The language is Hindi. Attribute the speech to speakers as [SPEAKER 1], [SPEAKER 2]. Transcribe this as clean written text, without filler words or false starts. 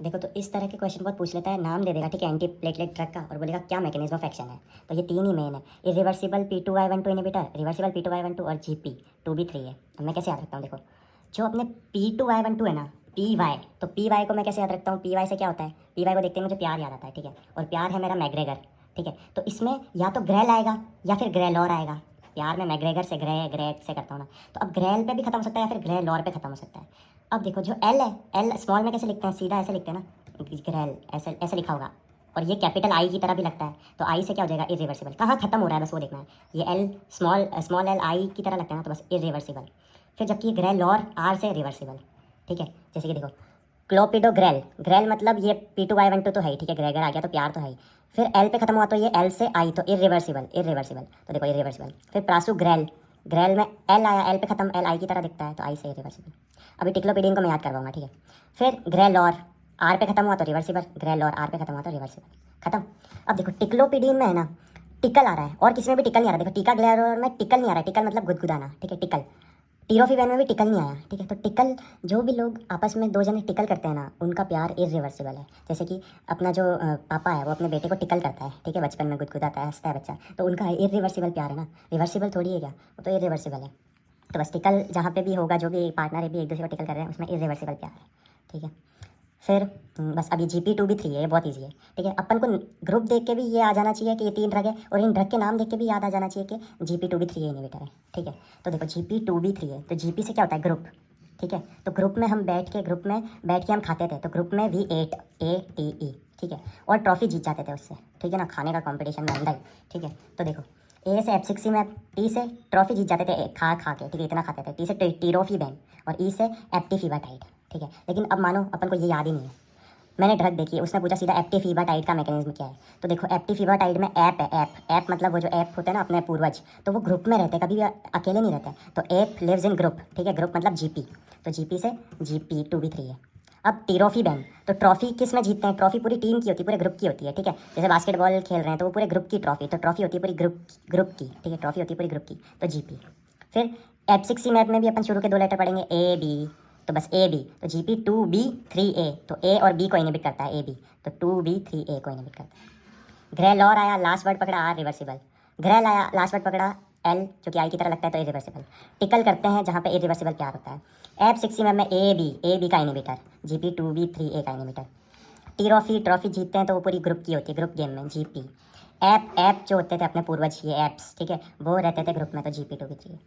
[SPEAKER 1] देखो तो इस तरह के क्वेश्चन बहुत पूछ लेता है, नाम दे देगा ठीक है एंटी प्लेटलेट ड्रग का और बोलेगा क्या मैकेनिज्म ऑफ एक्शन है। तो ये तीन ही मेन है, irreversible P2Y12 inhibitor, reversible P2Y12 और GP2B3 है। अब मैं कैसे याद रखता हूँ, देखो जो अपने P2Y12 है ना, PY, तो PY को मैं कैसे याद रखता हूँ, PY से क्या होता है, PY को देखते ही मुझे प्यार याद आता है ठीक है, और प्यार है मेरा मैग्रेगर ठीक है। तो इसमें या तो ग्रेल आएगा या फिर ग्रेलॉर आएगा। प्यार में मैग्रेगर से ग्रेट से करता हूँ ना, तो अब ग्रेल पे भी खत्म हो सकता है या फिर ग्रेलॉर पे खत्म हो सकता है। अब देखो जो एल है, एल स्मॉल में कैसे लिखते हैं, सीधा ऐसे लिखते हैं ना, ग्रेल ऐसे ऐसे लिखा होगा, और ये कैपिटल आई की तरह भी लगता है, तो आई से क्या हो जाएगा, इरिवर्सिबल। कहाँ खत्म हो रहा है बस वो देखना है, ये एल स्मॉल एल आई की तरह लगता है ना, तो बस इरिवर्सिबल। फिर जबकि ग्रेलॉर आर से रिवर्सिबल ठीक है। जैसे कि देखो क्लोपिडोग्रेल, ग्रेल मतलब ये P2Y12 तो है ही ठीक है, ग्रेगर आ गया तो प्यार तो है ही। फिर एल पे खत्म हुआ तो ये एल से आई तो इरिवर्सिबल, तो देखो इरिवर्सिबल। फिर प्रासुग्रेल, ग्रेल में एल आया, एल पे खत्म, एल आई की तरह दिखता है तो आई से इरिवर्सिबल। अभी टिक्लोपिडिन को मैं याद करवाऊंगा ठीक है। फिर ग्रेलॉर, आर पे खत्म हुआ तो रिवर्सिबल, ग्रेलॉर आर पे खत्म हुआ तो रिवर्सिबल, खत्म। अब देखो टिक्लोपिडिन में है ना टिकल आ रहा है, और किसी में भी टिकल नहीं आ रहा। देखो टीका ग्लेरर में टिकल नहीं आ रहा है, टिकल मतलब गुदगुदाना ठीक है, टिकल। टीरोफिवैन में भी टिकल नहीं आया ठीक है। तो टिकल, जो भी लोग आपस में दो जने टिकल करते हैं ना, उनका प्यार इरिवर्सिबल है। जैसे कि अपना जो पापा है वो अपने बेटे को टिकल करता है ठीक है, बचपन में गुदगुदाता है, हंसता है बच्चा, तो उनका इरिवर्सिबल प्यार है ना, रिवर्सिबल थोड़ी है क्या, वो तो इरिवर्सिबल है। तो बस टिकल जहाँ पे भी होगा, जो भी पार्टनर है भी एक दूसरे को टिकल कर रहे हैं, उसमें इरिवर्सिबल प्यार है ठीक है। फिर बस अभी GP2B3 है, ये बहुत ईजी है ठीक है। अपन को ग्रुप देख के भी ये आ जाना चाहिए कि ये तीन ड्रग है, और इन ड्रग के नाम देख के भी याद आ जाना चाहिए कि GP2B3 इनहिबिटर है ठीक है। तो देखो GP2B3 है तो GP से क्या होता है, ग्रुप ठीक है। तो ग्रुप में हम बैठ के हम खाते थे, तो ग्रुप में V8 ATE ठीक है, और ट्रॉफी जीत जाते थे उससे ठीक है ना, खाने का कॉम्पिटिशन में अंदर ठीक है। तो देखो A से F6 में, T से ट्रॉफी जीत जाते थे खा खा के ठीक है, इतना खाते थे। T से टीरोफी बैन, और E से एप्टीफीबाटाइड ठीक है। लेकिन अब मानो अपन को ये याद ही नहीं है, मैंने ड्रग देखी है, उसने पूछा सीधा एप्टीफीबाटाइड का मैकेनिज्म क्या है। तो देखो एप्टीफीबाटाइड में ऐप है, ऐप मतलब वो जो ऐप होते हैं ना अपने पूर्वज, तो वो ग्रुप में रहते हैं, कभी भी अकेले नहीं रहते। तो ऐप लिव्स इन ग्रुप ठीक है, ग्रुप मतलब GP, तो GP से GP2B3 है। अब टीरोफी बैन, तो ट्रॉफी किस में जीतते हैं, ट्रॉफी पूरी टीम की होती है, पूरे ग्रुप की होती है ठीक है। जैसे बास्केटबॉल खेल रहे हैं तो वो पूरे ग्रुप की ट्रॉफी, तो ट्रॉफी होती है पूरी ग्रुप की ठीक है, ट्रॉफी होती है पूरी ग्रुप की, तो GP। फिर F6 मैप में भी अपन शुरू के दो लेटर पढ़ेंगे AB, तो बस AB, तो GP2B3A, तो A और B को इनहिबिट करता है AB, तो 2B3A को इनहिबिट करता है। ग्रेलॉर आया, लास्ट वर्ड पकड़ा R, रिवर्सिबल। ग्रेल आया, लास्ट वर्ड पकड़ा L, जो कि आई की तरह लगता है तो इरिवर्सिबल। टिकल करते हैं जहाँ पे इरिवर्सिबल प्यार होता है। F6 में AB का इनहिबिटर, GP2B3A का इनहिबिटर। ट्रॉफी जीतते हैं तो वो पूरी ग्रुप की होती है, ग्रुप गेम में GP। ऐप जो होते थे अपने पूर्वज, ये ऐप्स ठीक है, वो रहते थे ग्रुप में, तो GP2B3।